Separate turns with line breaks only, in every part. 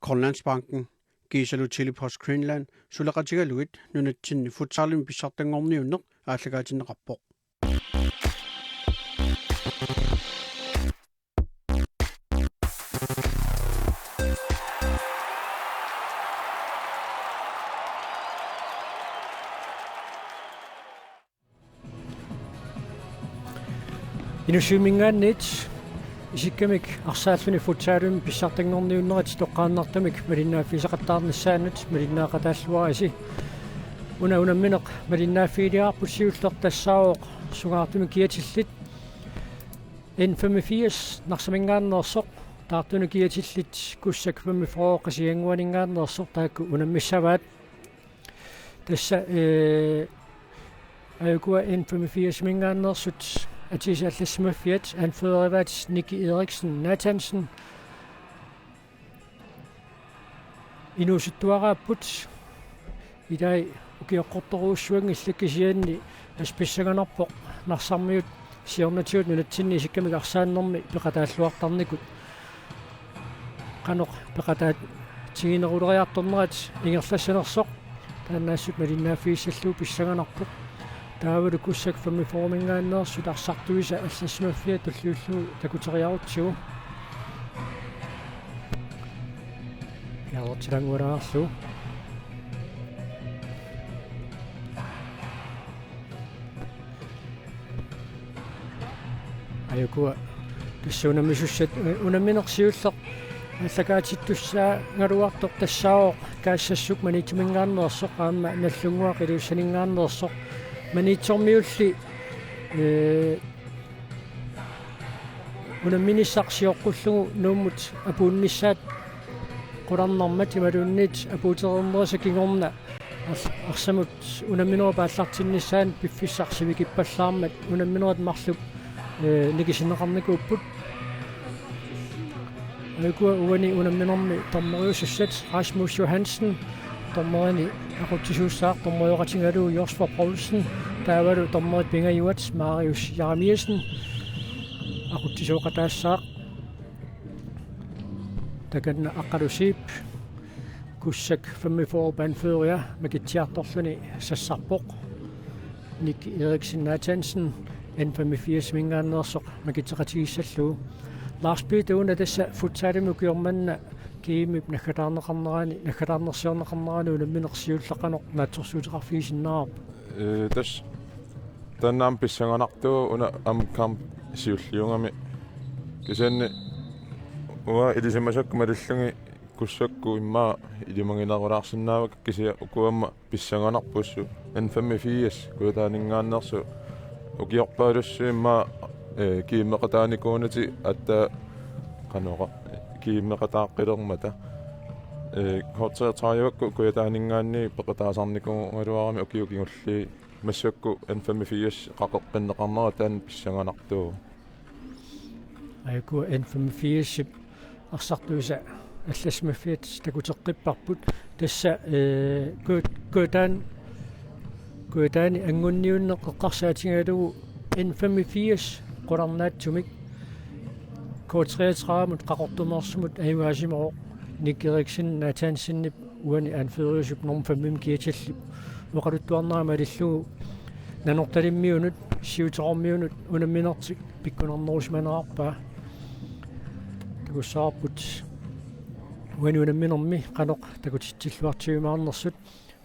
Grønlandsbanken Gisalu Telepost Greenland sulaqatigaluit nunatsinni futsaalimi pissartangorniunneq aalлагаатиннеқарпоқ
Inussumingaannit isikkamik arsaalluni futsaalumi pissartangorniunnerat toqqaannartamik malinnaaffiisaqattaarnissaanut malinnaaqataalluarisi unammineq malinnaaffiiliarput siulleq tassaaoq sungaartumi kiatillit N85 narsamingaannersoq taartunu kiatillit kussak 45 qasianguaningaannersoq taakku unammissavaat tassa ayukua N85 mingaannersut Atisallesmuffiat anførervat Nicky Eriksen Nathansen inusuttuarapput idag ukiaqqortoruussuangi иллаккисианни асписсаганарпоq нарсармиут сиорнатиут нунатсинни исиккамик арсааннэрми пеқатааллуартарникут qanoq peqataat тигинерулериарторнерат ингерлассанерсоq таанаассут малиннааффииссаллуу писсаганарпоq таавалу куссак 45 мингааннерсут арсартуиса аллассмаффиа туллууллуу такутериарутсигу яортилангуараарлу аюкуа тассуунамисуссат унамминерсиуллеқ аллагаатиттуссаа галуартоқ тассаавоқ каассассук манитимингааннерсоқ аама наллунгуа қилуссанингааннерсоқ манитсормиулли унамминиссарсиоққуллугу нууммут апуунниссаат қуларнармат ималууннит апуутерернерса кингорна арсамут унамминера пааллартиннissaан пиффиссарсиви киппаллаармат унамминерат марлуп никисинеқарникууппут айкуа уани унамминерми тормериусассат Rasmus Johansen тормерини ақутсисууссаар тормериоқатингалуу Josper Poulsen таавалу тормерит пингаюат Marius Jeremiasen ақутсисууқатаассаақ таканна аққалусип куссак 45 банфøria магитсиарторлуни сассарпоқ Nicky Eriksen Nathansen N85 мингааннерсоқ магитсеқатигиссаллуу Lars Peter una tassa futsaalimukиорманна киимип нахалаарнеқарнараани унамминерсиуллақанеқ наатсорсуутеқарфигисиннаарп
тас таннаам писсанганартуу уна амкам сиуллиунгами кисанни уа илисимасакку малиллунги куссакку имма илимагинарулаарсинаавак кисия укуамма писсанганарпуссу N85 куутаанингааннерсу укиорпаалуссу имма кииммеқатааникуунати атта канора кииммеқатааққилермата хортсаатариавакку куятаанингаанни пеқатаасарникуунгалуарами укиукингулли массакку N85 қақеққиннеқарнера таан писсанганартуу
айку N85 арсартуиса алласмаффиат такутеққиппарпут тасса куятаани ангунниуннеққарсаатингалугу N85 qulарнаатсумик K33-мут qaqortumersumut аюгаасимоо Nicky Eriksen Nathansenniп уани анфериусуп норм 5 киаталлип уақалуттуарнерама алиллугу нанорталиммиунут сиутерормиунут унамминертик пиккунернерусманерарпаа такуссаарпут уани унамминерми qaноқ такутитсиллуартигумаарнерсут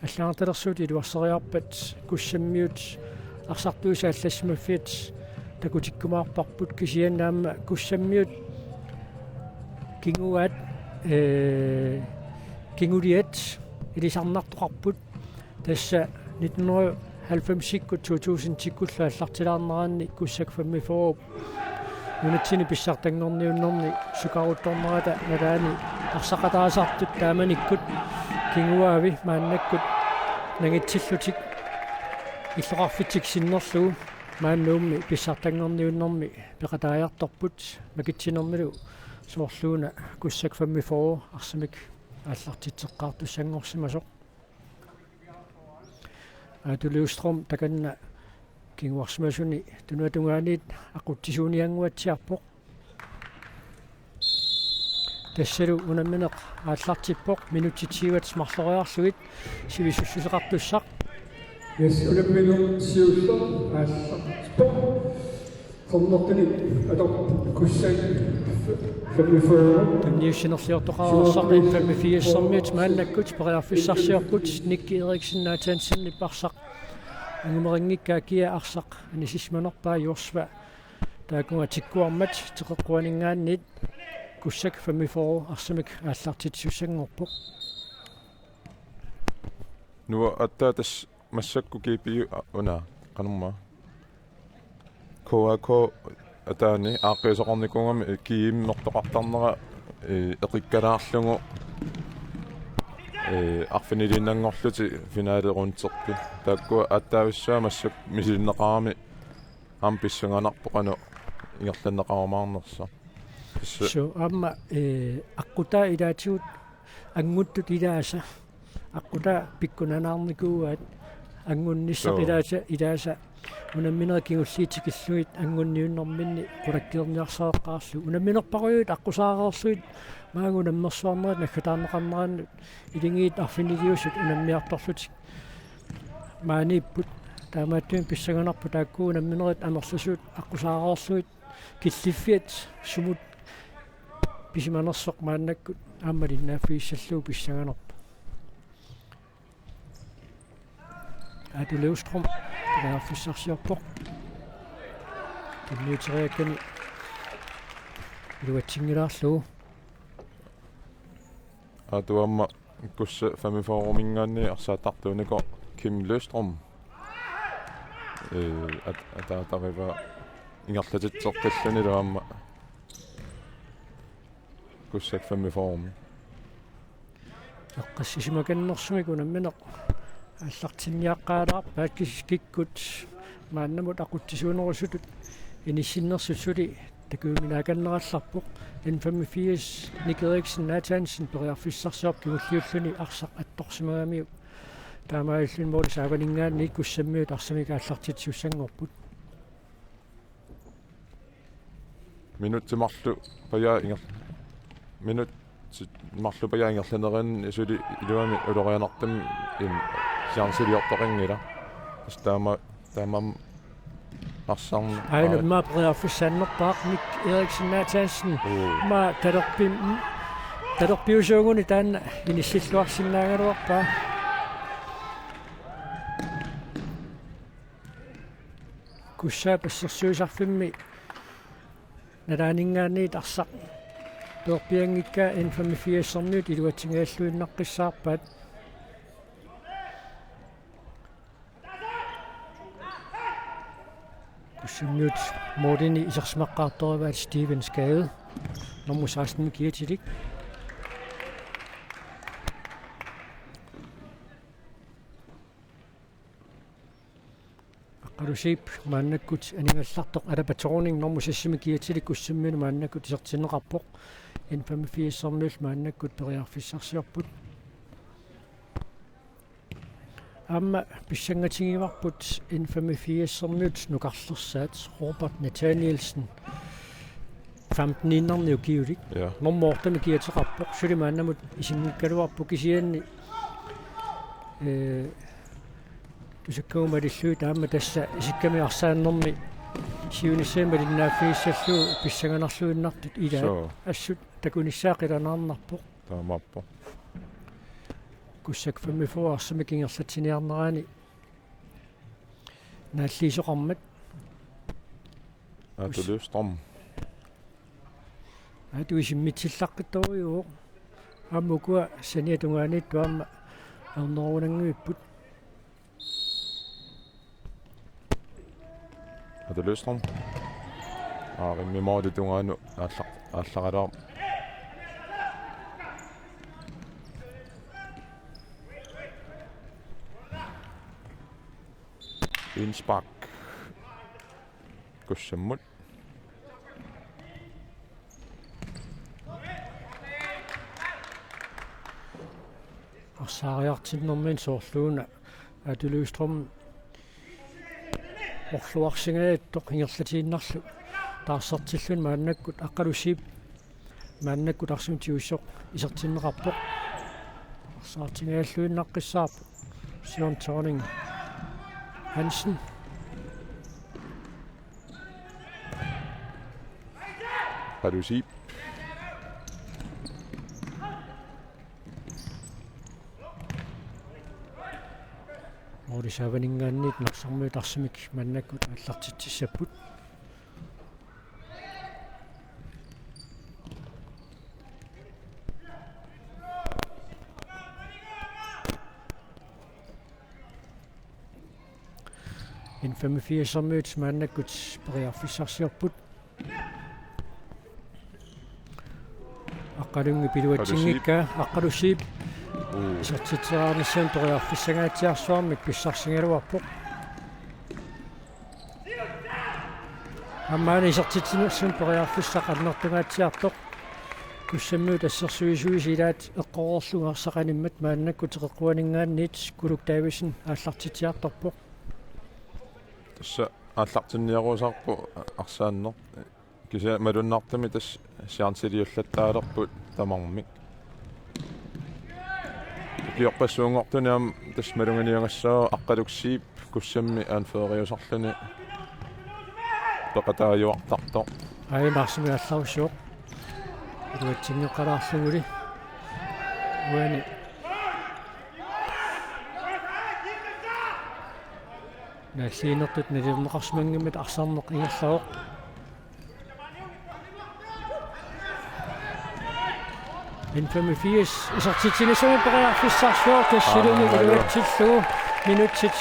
аллаарталерсуут илуарсериарпат куссаммиут арсартуиса алласмаффиат такутиккумаарпарпут кисианнаама куссаммиут кингуат кингулиат илисарнартоқарпут тасса 1990-икку 2000-иккулла аллартилаарнераанни куссак 45 нунатсини писсартангорниуннерни сукарутторнерата налаани арсақатаасартут тааманиккут кингуаави мааннаккут нагитсиллутик иллоқарфитсик синнерлугу мааннуумми писсартангорниуннэрми пеқатааярторпут макитсинермилу соорлууна куссак 45 арсамик ааллартитсеққартуссангорсимасоқ атулиустром таканна кингуарсимасуни тунуатунгаанит ақуттисууниангуатсиарпоқ тассалу унамминеқ ааллартиппоқ минутитсиуат смарлориарлугит сивисуссусеқартуссақ
Yes, unamminum siulla ааллартиппоқ qomnortuni ataq kussai фэмифоо
тамниуссинерлиортоқарерсақ инфамифиассэрмиут мааллаккут периарфиссарсиорпут Никки Эриксен наатаансинниппарсақ ангумерингиккаа киа арсақ анисисманерпаа юорсва таакунга тиккуармат теқеққуанингааннит куссак фэмифоо арсамик ааллартит суссангорпоқ
нуа аттаатас массакку кипиу уна канумма коако атаани ааққиусоқарникунгами кииммертоқартарнера эқиккалаарлугу арфинилиннангорлути финаалерунтерпи тааккуа аттаависсаа массак мисилиннеқарами ам писсанганарпоқану ингерланнеқармаарнерса
so amma аққута илаатигут ангуттут илааса аққута пиккунанаарникууаат ангунниссақ илааса унамминеркигуллиитикиллуит ангунниуннэрминни qulakkiерниарсаеққарлу унамминерпаруйут аққусаареерсуит маагунаммерсуарнерат наггатаарнеқарнерааннут илингиит арфинилиусут унаммиарторлутик мааниппут таамааттуин писсаганарпу тааккуу унамминерит амерлусуут аққусаареерсуит киллиффиат сумут писиманерсоқ мааннаккут ааммалиннааффииссаллуу писсаганарпу атулеустром периарфиссарсиорпоқ тимниутериаккани илуатсингилаарлуу
атуамма кусса фамифоорумингаанни арсаатартуунико Kim Løstrøm атаатарива ингерлатитсерталлани луамма куссак фамифоорум
аққассисимаканнерсумик унамминеқ аллартинниаққаалаар пааккискиккут мааннамут ақуттисуунерусутут иниссиннерсуссули такууминааканнералларпоқ N85 Nikki Eriksen наатаансин периарфиссарсиорп кигуллиуллуни арсақ атторсимагамиу таамаиллун моорисаагонингаанни куссаммиут арсамик ааллартит суссангорпут
минутсимарлу пая ингер минут марлу пая ингерланерин исули илуами улорианартам ин сиансилиортоқингила таамам арсарна
айнумма периарфиссааннерпаақ Nikki Eriksen наатаансин ма талерпиусуугуни таанна иниссиллуарсиннаагалуарпаа куссаа пассерсуусарфимми налаанингаанниит арсақ туорпиангиккаа N85-сэрниут илуатсингааллуиннаққиссаарпаат куссиннуут моорини исерсмаққаарториваат Стивен Скade нормусаастми киатилик аққалусип мааннаккут анигаллартоқ алапаторунин нормусассими киатилик куссиммину мааннаккут исертинеқарпоқ N85-сэрнуул мааннаккут периарфиссарсиорпут амма писсангатингиварпут N85-сэрнуут нукарлерсаат Роберт Натаниэлсен 15-нерниу киулик нормоортами киатеқарпоқ сулимааннамут исингиккалуарпу кисианни тусаккаумалиллуу таама тасса исикками арсааннэрми сиунissaамалиннааффииссаллуу писсаганарлуиннартут илаа ассут такуниссаақиланаарнарпоқ
таамааппо
куссак фэмифоо арсамикингерлатсиниарнераани нааллиисоқармат
атулеустром
атуисиммитсиллаққитториуоқ аммукуа саниатунгаанит туамма арнерунангуиппут
атулеустром риммимоодутунгаану ааллақалаа инспак куссаммут
арсаариартиннэрмин соорлууна атулеустром орлуарсингааттоқ ингерлатииннарлу таарсартиллун мааннаккут аққалусип мааннакку тарсум тиуссоқ исертиннеқарпоқ саартингааллуиннаққиссаарпу Søren Thorning Hansen
Padusib.
Morisavaningaannit narsarmui tarsimik mannakkut аллартитсиссаппут in 85 mannakkut periarfissarsiorput аққалунги пилуатсингикка аққалуссиип сертитсаарниссаан ториарфиссагаатиарсуармик писсарсингалуарпоқ аммаани сертитсинерсун ториарфиссақарнертунгаатсиартоқ куссаммуу тассерсуисуисилаат эққороорлугаарсақаниммат мааннакку теқэққуанингаанниит кулук таависин ааллартитиарторпоқ
Tässä ааллартинниарусаарпу арсааннер кися малуннартами тас сиарнсилиуллаттаалерпут тамармик киорпассуунгортуниам тас малунганиангассаа аққалуксиип куссамми аанфеериусарлуни пеқатаажуартартор
аимарсими алларусуоқ илуатсингеқалаарлугули уани нааллиинертут налернеқарсимангиммат арсаарнеқ ингерлаоқ in 85 isartitsinissumi periarfissarsuor tassilumi iluatsilluu minutsit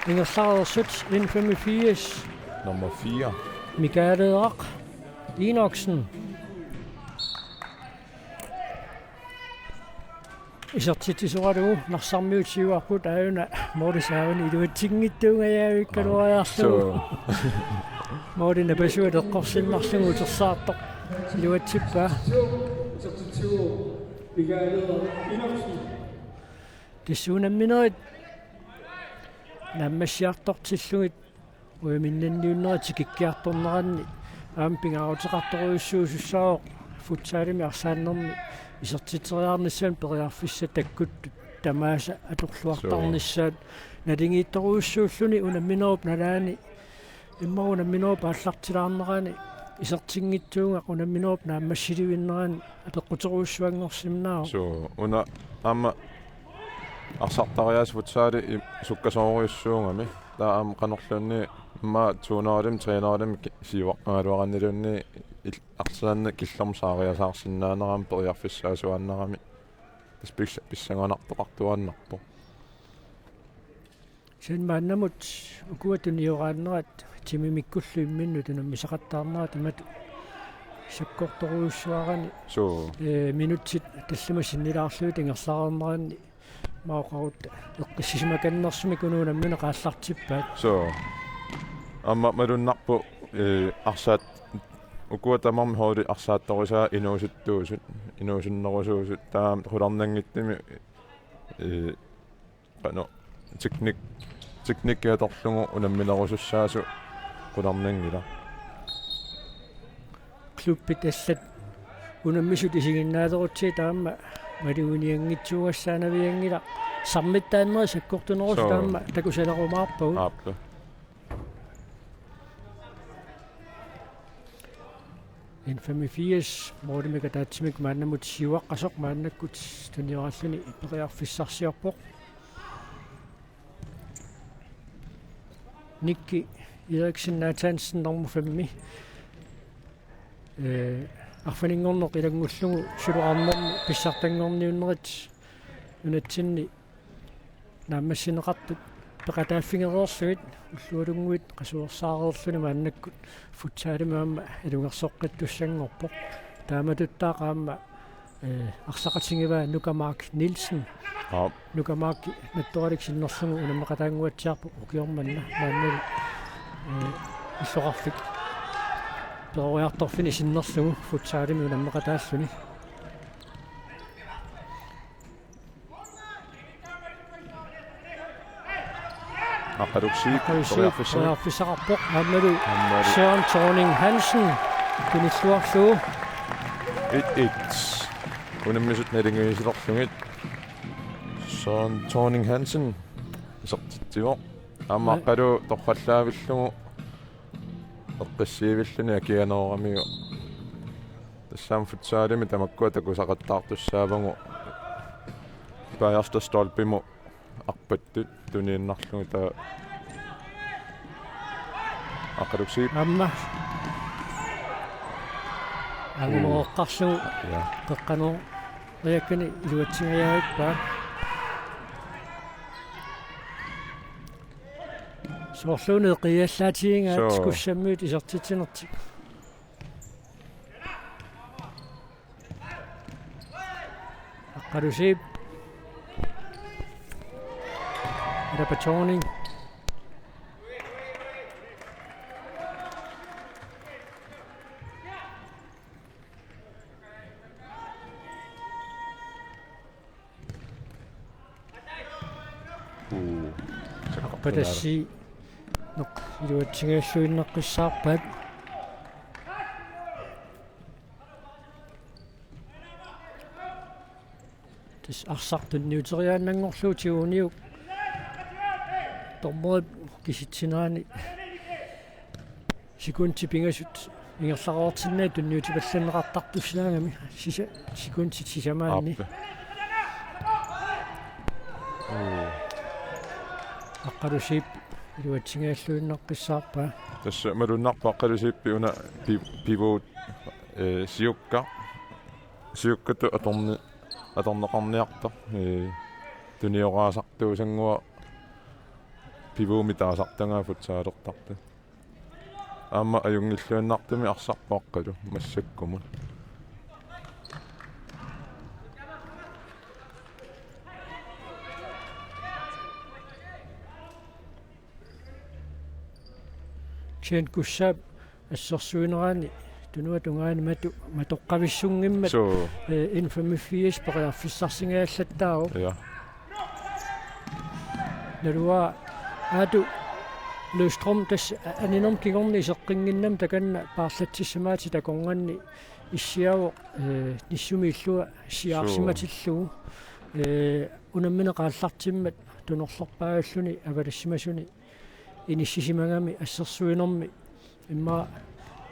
ingerlarersut in 85
nummer 4
Mikael Ederaq Inoksen isartitisuarlugu narsarmiutiuarput auna moorisaavani iluatsiнгиттуунгаjaавиккалуариарлугу moorina pasuut eqqorsinnarlugu utersaartoq iluatsippa тиссуунамминерит наммассиарторtilluгит уяминнанниуннерати киккиарторнеранни аампингаарутеқарторуйуссуусуссаоқ футсаалими арсааннерми исертитериарниссаан периарфисса таккуттут тамааса аторлуартарнissaат налингиитторуйуссууллуни унамминеруп налаани иммарунамминеруп ааллартилаарнерани исертингитсуунга унамминеруп нааммассиливиннерани апеққутеруйуссуангорсимнаа
so una amma арсартариас футсаали суккасоориуссуунгами таам канорлуунни имма туунералим тренералим сивоққагалуараннилуунни арсаанна киллэрмсаариасаарсинаанерам периарфиссаасуааннерами писсанганартоқартуааннарпо
сен маннамут укуатуниорааннерат тимимиккуллуимминну тунаммисақаттаарнерат имат саккорторуйуссуарани
so
минутсит таллимасиннилаарлуут ингерлаарнерани маоқарут эққиссисимаканнерсими кунуунаммина қааллартиппаат
so amma малуннарпу арсаат укуатамарми хоори арсаатторисаа инуусуннерусуусут таам хуларнангиттими qano teknikkiatorlugu unamminerussussaasu qulарнангила
клуббит аллат унаммисут исигиннаалерутси таама малугуниангитсугассаанавиангила сармиттааннери саккортунерус таама такусалерумаарпагу
ааппа
in 85 моодимика таатсимик мааннамут сиуаққасоқ мааннаккут туниораллуни периарфиссарсиорпоқ Nikki Eriksen Nathansen nummer 5 арфанингорнеқ илангуллугу сулуарнерми писсартангорниуннерит унатсинни наамассинеқартут пеқатааффингереерсуит уллуалунгуит қасуерсаарерлуни мааннаккут футсаалимаама илунгерсоққиттуссангорпоқ тааматуттаақаама арсақатсигива Нукамарк Нилсен Нукамарк наттораликсиннерлугу унаммеқатаангуатсиарпу укиорманна мааннали иллоқарфик перуярторфини синнерлугу футсаалими унаммеқатааллуни
ақалуксиик
периарфиссақарпоқ маамалу Søren Thorning Hansen киниллуарлугу
1-1. Unammisut nalinguisilorlungit. Son Torning Hansen isartittivo. Аммаққалу торқаллаавиллугу эққиссиивиллуни акианерами тассаам футсаалими тамаккуа такусақаттаартуссаавагу паярста столпиму арпаттут тунииннарлугу таа ақалуксип
амма агумооққарсугу теққану реаккани илуатсингаяавиппаа соорлуунеэ қиаллаатигингаат куссаммиут исертитинертик аққалусип репетонинг аппатасси нок илуатсигааллуиннеққиссаарпаат тис арсартунниутериааннангорлуутигууниук тормоит киситсинаани секунти пингасут ингерлароортиннаа тунниутипалланнеқартартуссаагами сиса секунти сисамаанни аққалусип илуатсигааллуиннеққиссаарпаа
тасса малуннарпа аққалусииппи уна пивоут сиуккату аторнеқарниарта туниораасартуусангуа пивууми таасартангаа футсаалертарта аама аюнгиллуаннартами арсарпааққалу массаккумут чен куссаап ассорсуинераани тунуа тунгаани матоққависсунгиммат инфамифиес париарфиссарсингааллаттаау наруа аду Løstrøm des aninum kingomni soqqinginnam takanna paarlatsissamaati takonganni issiavu nissumillua siaarsimatillugu unammine qaallartimmat tunorlorpaagalluni avalassimasuni inissisimagami assersuinermi imma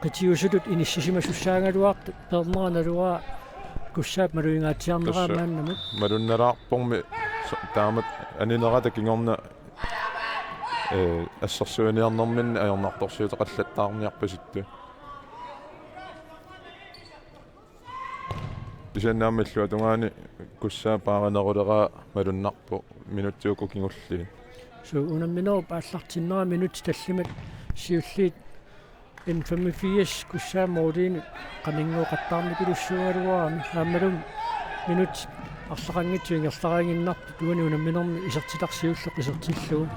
qitiusutut inissisimasussaaгаluart perneranaluа куссаап малуингаатсиарнераамааннамут малуннераарпорми таамат анинерата кингорна ассерсуиниарнэрмин аёрнарторсуутеқаллаттаарниарпаситту исеннааммиллуа тунгаани куссаапааранерулераа малуннарпу минуттиуку кингулли
су унамминеру пааллартиннера минут таллимат сиуллиит N85 куссаамоолиини qaninguuqattaarni pilussuugaluaami аамалум минут арлақангитсуингерлараангиннарту туани унамминерми исертиларсиуллеқ исертиллугу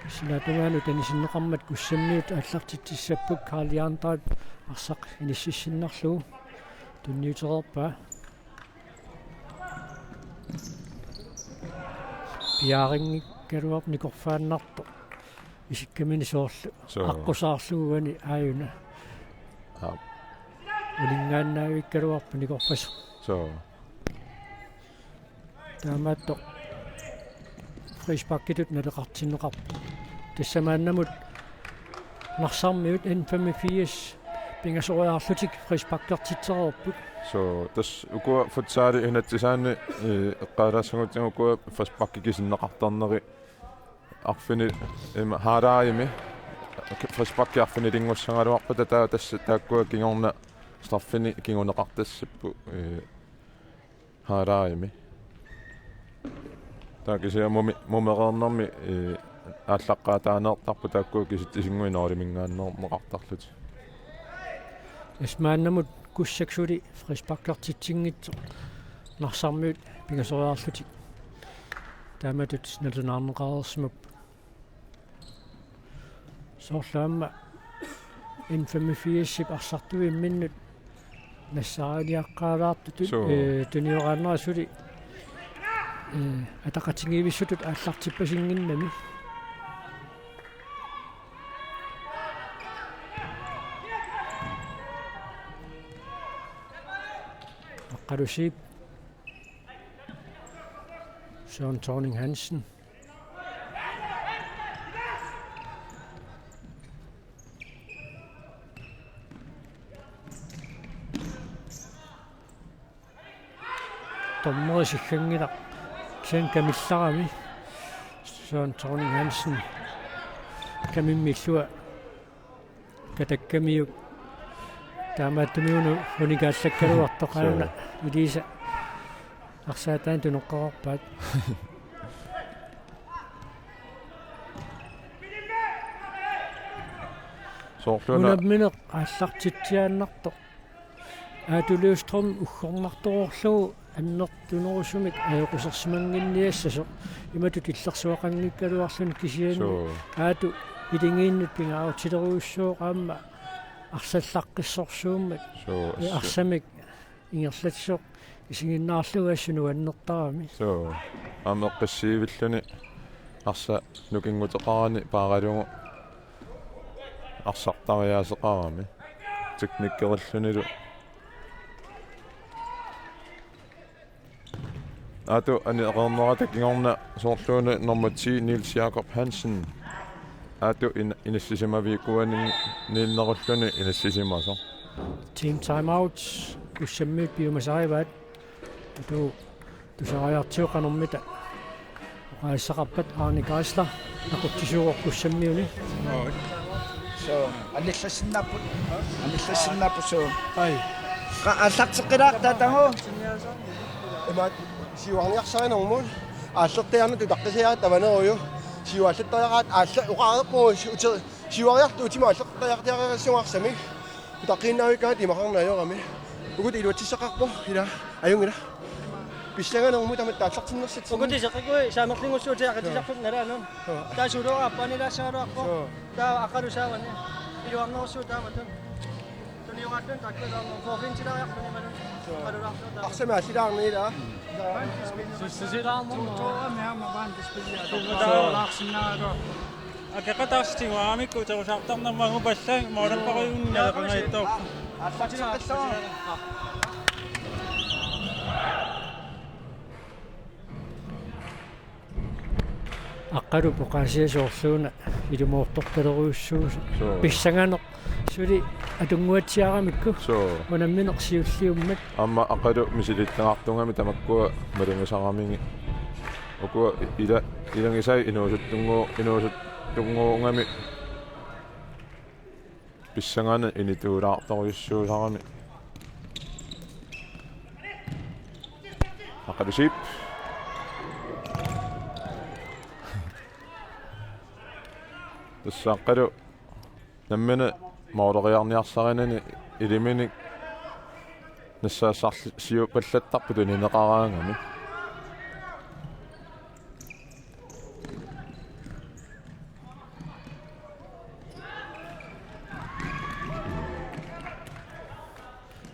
синатунгану танисиннеқармат куссаммиут ааллартитсиссаппук карлиаантаат арсақ иниссиссиннарлугу тунниутерерпаа пиаринги калуап никорфааннарто исиккамини соорлу аққусаарлугуани ааюна улингааннаавиккалуарпа никорпасо таамаатто фришпаккитут налеқартиннеқарпу тассамааннамут нарсармиут N85 пингасориаарлутик фришпаккертитсерерпут
тас укуа футсаали инатсисаани эққалаассагутингу укуа фришпаккикисиннеқартарнери арфини хаараими фришпакки арфини лингуссангалуарпа таа тасса тааккуа кингорна старфини кингунеқартассаппу хаараими таакисиа момерернэрми ааллаққаатаанеэртарпу тааккуа киситтисингуинооримингааннеэрмеқартарлути
эсмааннамут куссаксули фришпаккертитсингитсо нарсармиут пингасориаарлутик тааматут налунаарнеқарерсимап соорлаама N85 арсартуимминнут нассаариаққаалаартутут туниорааннерасули атақатингивиссутут ааллартиппасингиннами Aqqalusiip Søren Thorning Hansen. Tommere sikkangilar sen kamillarami Søren Thorning Hansen kamimmillua katakkamiuk taamaattumiunu unikaassakkaluartoqauna ilisa арсаатаан тунеққарпаат
соорлуна
унамминеқ ааллартитсиааннарто аатулиуструм уггорнарторлугу аннертунерусумик аёқусерсимангинниассасо иматут иллерсуақангиккалуарлун кисиани аату илингииннут пингаавтилеруйуссуоқаама арсаллаққиссорсууммат арсамик ингерлатсоқ исигиннаарлугассуну аннертарами
so амеққиссиивиллуни арса нукингутеқарани паагалугу арсартариаасеқарами техниккериллунилу ату ани эқарнерата кингорна соорлууна номер 10 Niels Jakob Hansen ату инассисимавикуани нилнеруллуни инассисимасо
team time out куссаммит биумасариваат ату тусариартиоқанэрмита оқаассақарпат Арни Гайслер ақуттисууоққуссаммиуни
so аниллассиннааппу so ай аллартеққилаа татангу
Ima siuarniarsarinarmut ааллертиарна тутаққисиаат таванеруйу сиуаллаттариараат аалла уқаареққуу утер сиуариарту утима аллертариартиарассуарсами тутаққиннаавикаат имақарнаайорами угут илуатсисақарпо ила аюнгила писсаганермут амат тааллартиннерсит
угутисеққикуи саамерлингуссуутиақатисарпут налаанун таасулуараппанилаассааруарпо таа ақалусаавани илуарнерсуу тааматун туниугааттун таккалаарнер форфинтилариарпанималун алулаартуу
арсама силаарнила
акеқатаарситигуарамикку терусаартарнэрмагу паллаан моолаппариунниалеқангаиттоо
аллартеққиссаа
аққалу поқаасиасоорлууна илумоорторталеруйуссуус писсаганеқ сули атунгуатсиарамикку унамминеқ сиуллиуммат
амма ақалу мисилиттаартунгами тамаккуа малунгасараминги окуа илангисай инуусуттунгуунгами писсагана инитуулаарторюссуусарами ақалусип тассааққалу наммина маулериарниарсаринани илиминик нассаассарли сиупаллаттарпу тунинеқараангами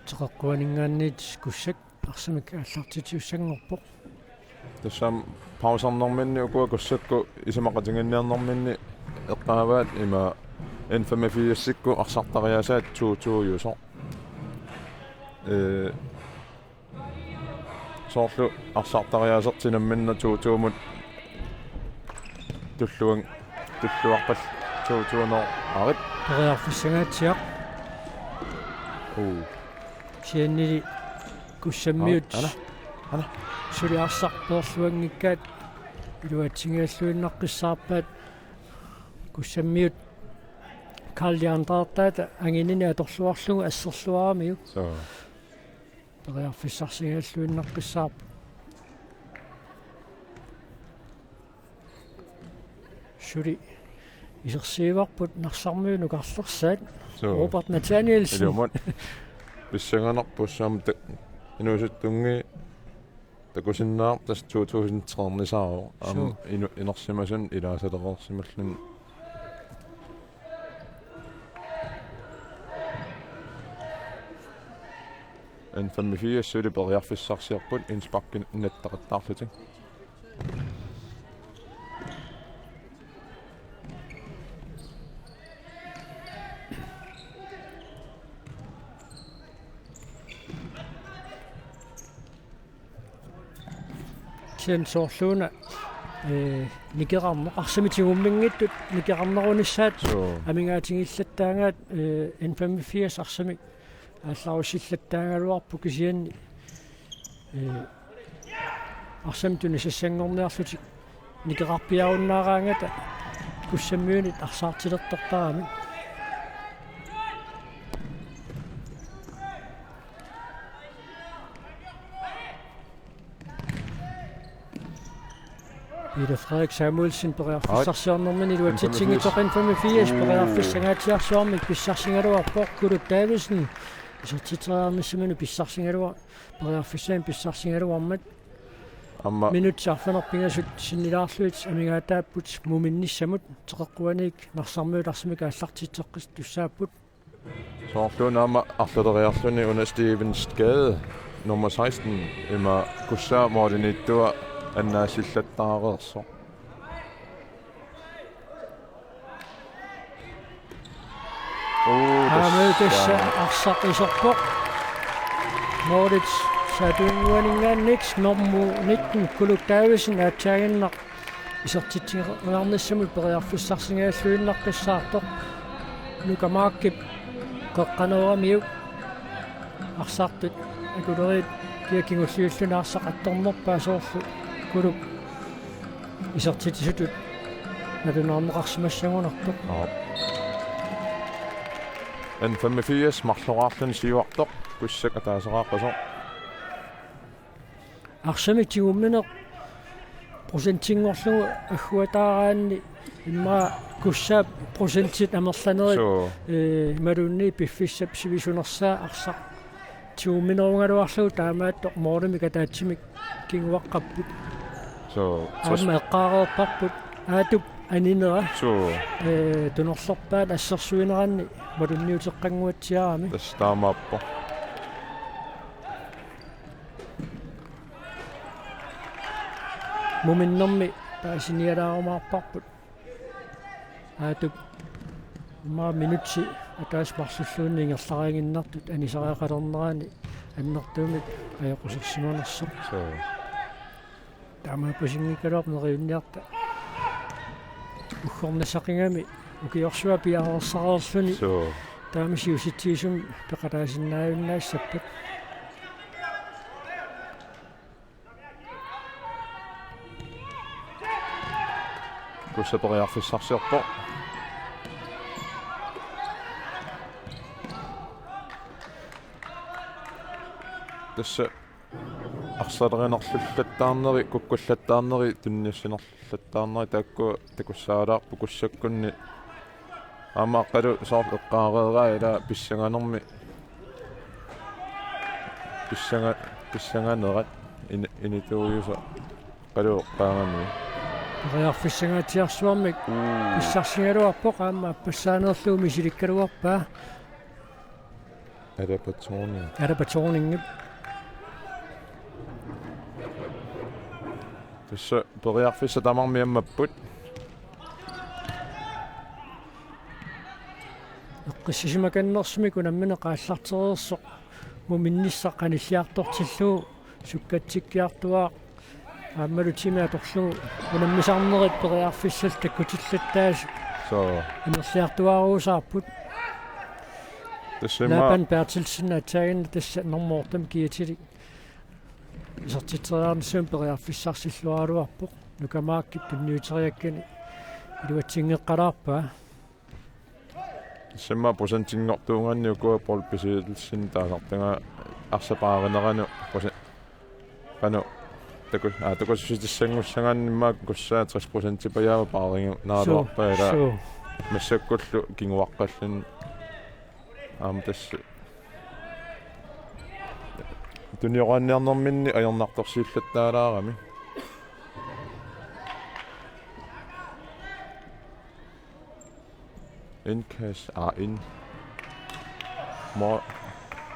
теққуанингаанниит куссак арсамик ааллартитиуссангорпоқ
тассаам паусарнэрминни укуа куссакку исимақатингинниарнэрминни эққааваат има инфамафиассикку арсартариасаат туутууюсо соорлу арсартариасертинамминна туутуумут туллуарпал туутуунер арит
периарфиссагаатсиақ сианнили куссаммиут
ана
сулиарсарпоорлуангиккаат илуатсингиаллуиннаққиссаарпаат куссаммиут каллиантаартаата ангинини аторлуарлугу ассерлуарамиу
so
периарфиссарсингиаллуиннаққиссаарп сули исерсииварпут нарсармиуну карлерсаат Роберт Натаниэлсен
илумат писсаганерпуссаам инуусуттунги такусиннаар тас 2013 ам инерсимасан илаасалеқарсималлун en 5-4 sølle beriarfissarsiarput insparkin nattaqattaarlutik
sen soorluuna nikerarne arsamitigumminggittut nikerarnerunissaat amingaatingillattaangaat N85 arsamik алларусиллаттаангалуарпу кисианни арсамтуни сассангорниарлутик никеқарпиаруннаараангата куссаммиунит арсаартилертортарами Peter Frederik Samuelsen perearfissarsiornermani luatitsingiitoqin 85 perearfissangaatiarsuarmik pissarsingaluarpoq Kulut Davidsen isartiteriarnissamanu pissarsingalua perearfissain pissarsingaluarmat
Amma
minutsaarfanerpingasut sinnilaarluit amigaataapput muminnissamut teqeqquanik narsarmuut arsimika allartitteqqis tussaapput
soorluuna amma arleriarluni Una Stevens Gade nummer 16 ima kussaa mooriniittua аннаассиллаттаареерсо
Амэдэсса арсақисорпоқ Moritz сатунгуанингааннит норму 19 Kulut Davidsen аатсаагиннақ исертитсингернэрнissamут периарфиссарсингааллуиннаркассаартоқ нукамааккип коққанерамиу арсаартут акулерит киакингуллиуллунаарсақатторнерпаа соорлу Kulut isartitisutut nalunaarneqarsimassанgunartoq
N85 марлораарлун сиуартоq куссак атаасерааққасо
арсамитигумминеқ процентингорлугу аггуатаараанни имма куссаап процентит амерланери малунни пиффиссап сивисунерсаа арсақ тиумминерунгалуарлугу таамааттоқ моорними катаатсимик кингуаққаппут аммеққаареерпарпут аатуп анинера тунерлерпаат ассерсуинеранни малунниутеққангуатсиарами
тастаамааппо
муминнэрми таасиниалаарумаарпарпут аатуп ма минутси атаас марсуллуунни ингерларингиннартут анисариақалернерани аннертуумик аёқусерсиманерсо тама пасингикалоқ нериунниарта уххорнасақингами укиорсуа пиареерсареерлүни таамисиуситсиисум пеқалаасиннааюннаассаппат
куссапериарфиссарсиорпо тасса арсалеринерллаттаарнери куккуллаттаарнери тунниассинерллаттаарнери таакку такуссаалаарпу куссаккунни амааққалу соорлеққаареераа ила писсанганерми писсанганерат инитуйуса қалуоққаагани
периарфиссангаатиарсуармик писсарсингалуарпоқ аама пассаанерлууми силиккалуарпаа адапаторнингип
тасса периарфисса тамармиаммаппут
эққиссисимаканнерсимик унаммина қааллартерерсоқ муминниссақ қаниллиартортиллуу суккатсиккиартуаа ааммалу тимиаторлугу унаммисарнерит периарфиссал таккутиллаттаас инерлиартуаарусаарпут Lapan Bertelsen атсаагинна тасса нормоортам киатилик исертитериарнссуум периарфиссарсиллуаалуарпоқ нукамааккип пинниутериаккани илуатсингеққалаарпаа
семма процентингортуунганни укуа полписиилсин таасартага арсапааринерану кано такусситиссангуссагааннимаак куссаа 30% паяава пааринг наалуарпаала массаккуллу кингуаққаллун тасса туниораанниарнэрминни аернарторсииллаттаалаарами Incast in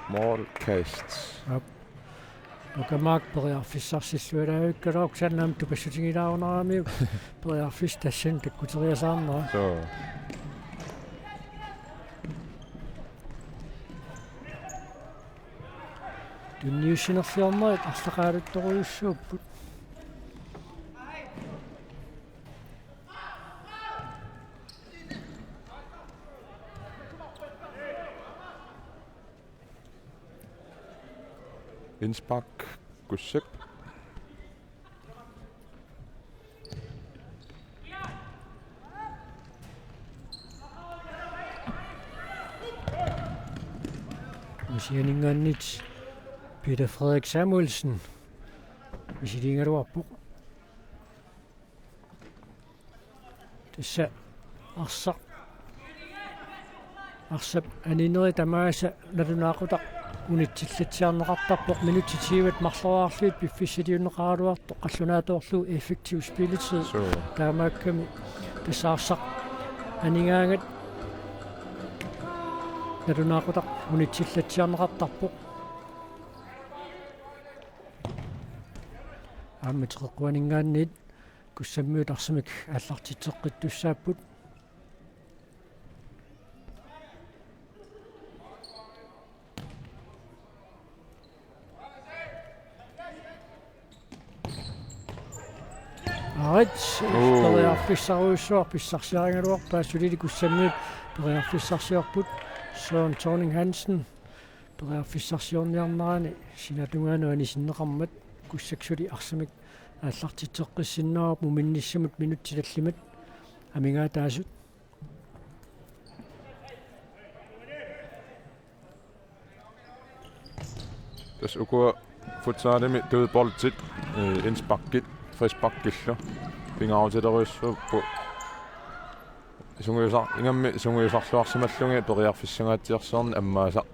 more casts.
Nukamaak periarfissarsillualaavukkalauq sannaam tupassutigilaarunaramiu periarfiss tassan takkuteriasaarnera. Tunniussinerliornerit арлақаалутторуйуссууппут
indspark kussek.
Masianingaannit Peter Frederik Samuelsen. Misilingaluarpuq. Tassa arsap anineri tamaasa nalunaaqutaq unitsillitsiarneqartarpoq minutitiivat marlorаарluit piffissiliunneqaaluartoq qallunaatoorlu effective spilletid taamaakkami tassaarsaq aningaangat nalunaaqutaq unitsillatsiarneqartarpoq ааммитеққуанингаанниит куссаммиут арсамик ааллартитеққиттуссааппут периарфиссаруйуссуар писсарсиарингалуарпаа сулили куссаммиут периарфиссарсиорпут Søren Thorning Hansen периарфиссарсиорниарнерани синатунгаану синнеқармат куссаксули арсамик ааллартитеққиссиннерап муминниссамут минутсилаллимат амингаатаасут
тас укуа футсаалими тууполтит инспаккит фриспаккиллу пингаарутилеруйуссууппу сунгуисар ингамми сунгуисарлуарсималлунги периарфиссангаатиарсуарни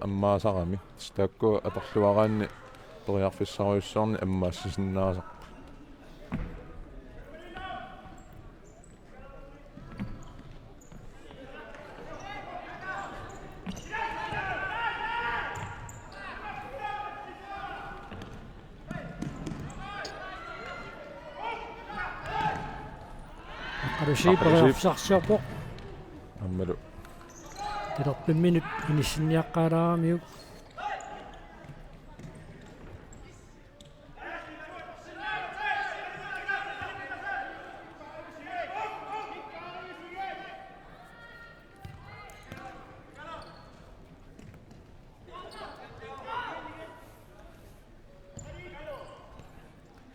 аммаасарами таакку аторлуараанни периарфиссаруйуссуарни аммаассисиннааса
Аруши периарфиссарсиорпоқ
аммалу
минут инисинниаққалаарамиук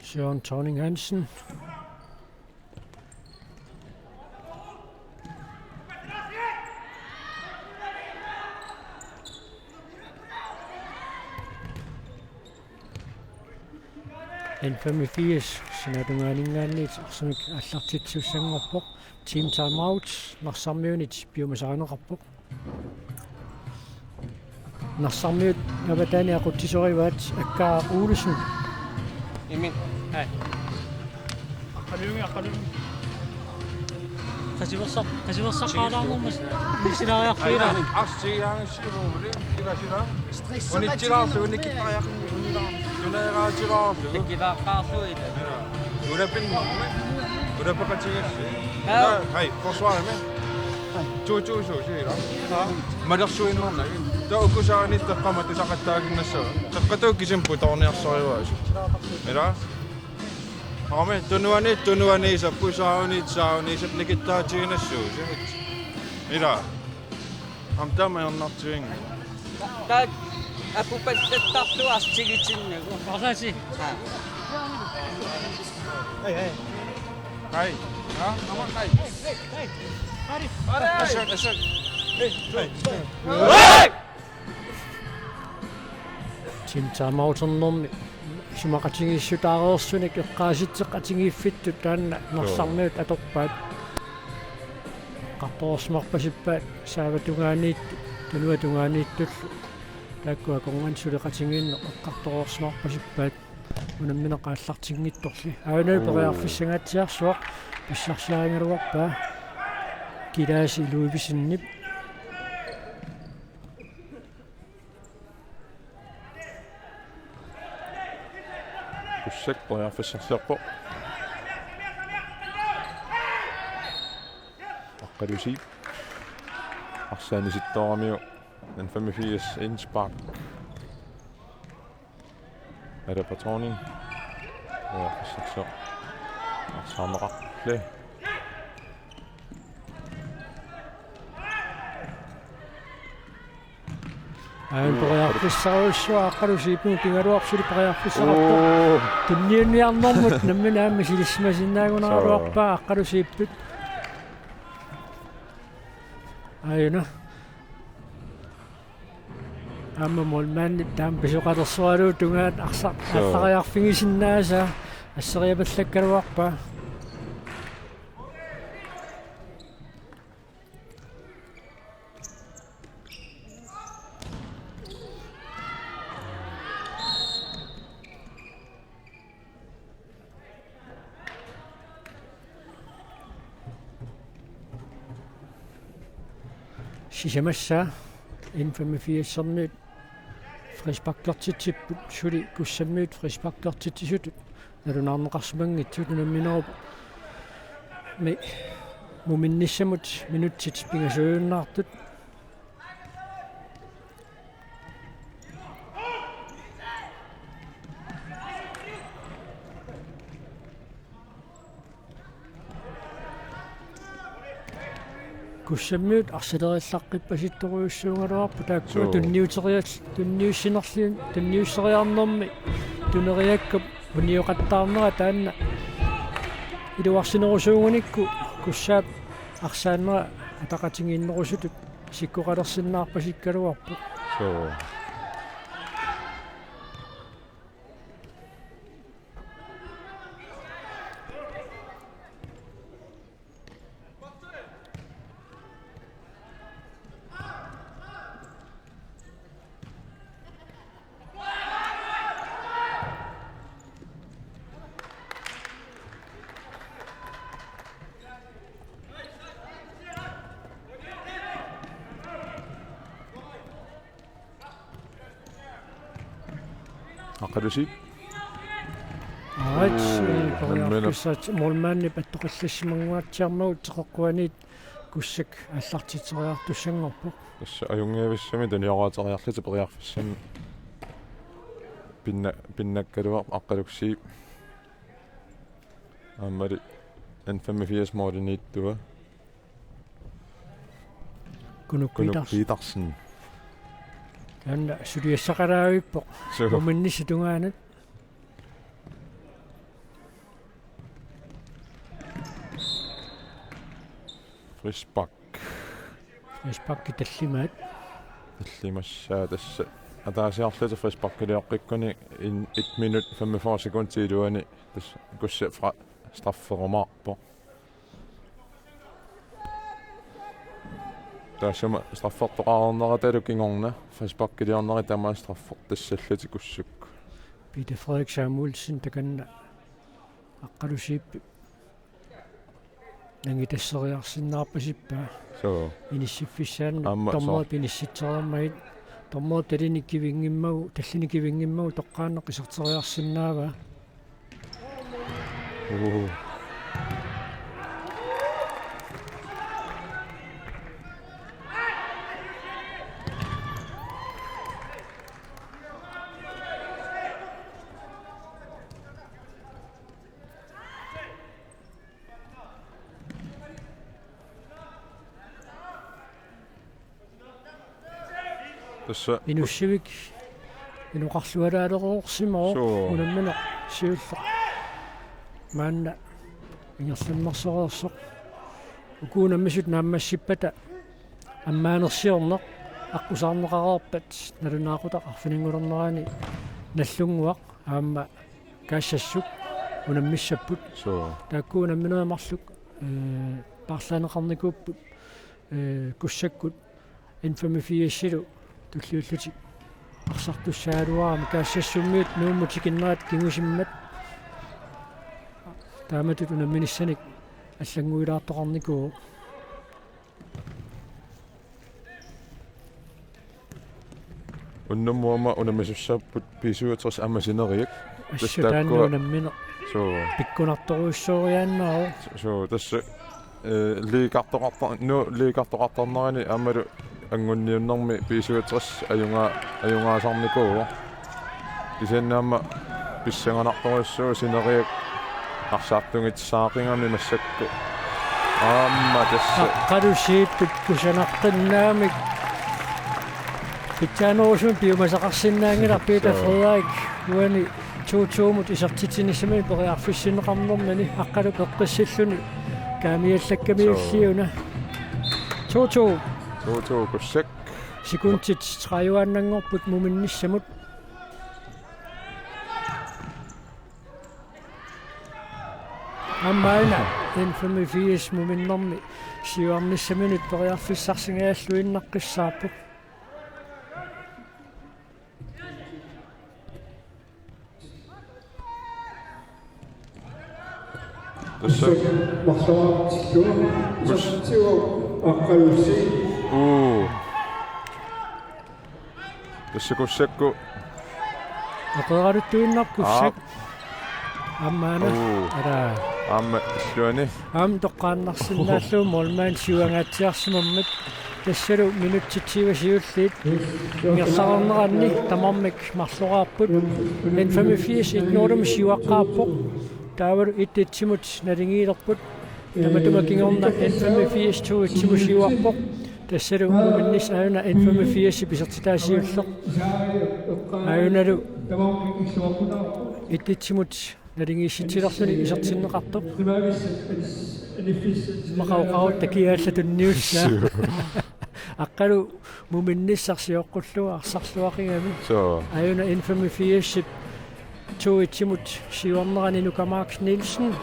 Søren Thorning Hansen N85 sinatungaaningaanniit arsamik аллартитсуссангорпоq team timeout нарсармиунит биумасааneqarpoq нарсармиут наватаани aquttisoриvaat аккаа уулусун
Imin. Hej. Akkalungi. Kasiversaqqaalaarmummas misilariarfiila.
арсигаангиссигуумули иласила унитсилаарлу униккиттариақинни унилаа тунаераатилаарлу
Ikkilaqqaarluita.
урапинни урапакатигасси хай forsvarame туутуусуусила малерсуиннерна таукусаани таққама тусақаттаагиннассаа таққатууккисимпу торниарсариваасу ила аме тунуани саппусааунит сапникиттаатигинассуу ила амтамаернартуин
Так апупаттаттарлу арсигитиннагу. Орласи. Хай.
хай аман хай ашак
team timeout-ernermi симақатигиссутаареерсуник эққааситсеқатигииффитту таанна нарсармиут аторпаат қарторсмарпасиппаат сааватунгааниитту тануатунгаанииттуллу тааккуа конгансулеқатигиинне эққарторсмарпасиппаат унамминеқааллартигнгитторли аунаа периарфиссангаатсиарсуақ писсарсиарингалуарпаа килааси илуиписиннип
kussek периарфиссарсиарпоq аққалуси арсааниситтоорамиу N85 indspark Thorning периарфиссарсиор арсаамеқарле
Poriarfissarussuа aqalusiipnu pingaluarsuli poriarfissarappo tunniunniarnermut namminaammi silissimasinnaagunaaruarpaa aqalusiipput ayuna аммамол маанни таам писоқалерсуалуу тунгаат арлариарфигисиннааса ассериапаллаккалуарпаа сисамасса инфамифиассернит фрисбаккертитсиппут сули куссаммиут фрисбаккертитсисутут налунаарнеқарсумангитсут намминерупа ми муминниссамут минутсит пингасуйуннаартут куссаммиут арсалериллаққиппаситторуйуссуунгалуарпу тааккуу тунниуссериарнерми тунериаккап униоқаттаарнера таанна илуарсинерусуугуникку куссаап арсааннера атақатингииннерусутут сиккоқалерсиннаарпасиккалуарпу
ақалуси
пoriarfissat молмаанни паттоқиллассимангуатсиармагут теқоққуанит куссак аллартитериартуссангорпу
тасса аюнгиависсами таниораатериарлути пoriarfissami пиннаккалуа аққалукси аммали 85 модиниттуа кунуккитарсин анна сулиассақалаагиппо моминниссатунгаанат фрисбак киталлимаат таллимассаа тасса атаасиарлута фрисбаккилиоққиккуни 1 минут 45 секундтилуани тасса кусса фра страфферумаарпо таасама страффертоқарнера кингорна фрисбаккилиорнери тамаа страффер тассаллути куссук
Peter Frederik Samuelsen таканна аққалусииппи нангитассериарсиннаарпасиппаа иниссиффиссаанна томмоо пинисситсериармагит томмоо талиниккивингиммагу таллиниккивингиммагу тоққаанне қисартериарсинаава инуссивик инуқарлуалаалеруорсимоо унаммана сиулла маанна ингерланнерсереерсоқ укуунаммисут нааммассиппата аммаанерсиорнеқ аққусаарнеқараарпат налунаақута арфинингулернерани наллунгуақ аама каассассук унаммиссаппут тааккуунамминеэмарлук парлаанеқарникууппут куссаккут инфамифиассилу туллиуллути арсартуссаалуарами каассассуммиут нууммутикиннерат кигусиммат тааматут унамминиссаник аллангуилаартоқарникуу
уннаммуама унаммисуссааппут писуатерс аммасинериак
тассааккуа унаммина пиккунарторуйссоориааннаа
тасса лигартоқартарнерани аммалу ангунниуннэрми писуатерс аюнгаасарникуу исеннаама писсанганарторуссуу синериак арсаартунгитсаақингами массакку аама тасса
аққалусииппут кусанартиннаамик Pitsaanorusun piumasaqarsinnaangila Peter Frederik nuani 2-2 mut isartitinissami poriarfissinneqarnermani aqqalu peqqissilluni kaamiallakkamilliuna 2-2
kussek
sekuntit trajuannangorput muminnissamut ammaina 85 muminnermi siuarnissaminut poriarfissarsingaаллуиннаққиссаарпут
kussek
Махсуартиллуа исартитсиу аққалусси
kussek
ақераруттуиннарпуссак аммаана ара
амма иллуани
ам тоққааннарсинааллуу молмаан сиуангаатсиарсимаммат тассалу минутситсивасиуллиит ингерларнеранни тамармик марлораарпут 85 игнорум сиуаққаарпоқ таавал иттитсимут налингиилерпут таматумакингорна 85 туутсиму сиуарпоқ тассалу миннис аана 85 писертитаасиуллеқ аюналу иттитсимут налингиисситсиларсуни исертиннеқартоқ мақауқарут такиааллатунниусса аққалу муминниссарсиоққуллуа арсарлуақигами аюна 85 туутсимут сиуарнеранину Камарк Нилсен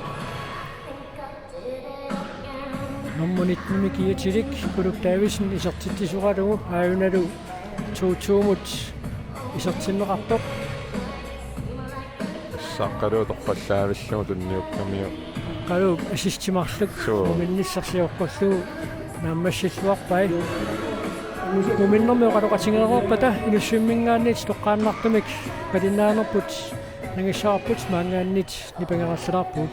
номмонитними киатилик Кулук Дависен исертиттисуқалугу аюналу 2-2 исертиннеқартоқ
саққалу тоққаллаавиллугу тунниуккамиу
қалу ассистимарлук муминниссарсиоққуллугу нааммассиллуарпай муминнэрми оқалоқатингеерпата инуссиммингааннит тоққааннартумик палиннаанерпут нагиссаарпут маангааннит нипангераллалаарпут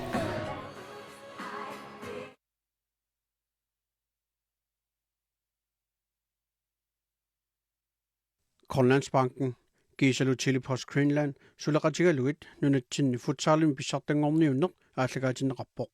Grønlandsbanken Gisalu Chili Post Greenland sulaqatigaluit nunatsinni futsaalimi pissartangorniunneq aalлагаатиннеқарпоқ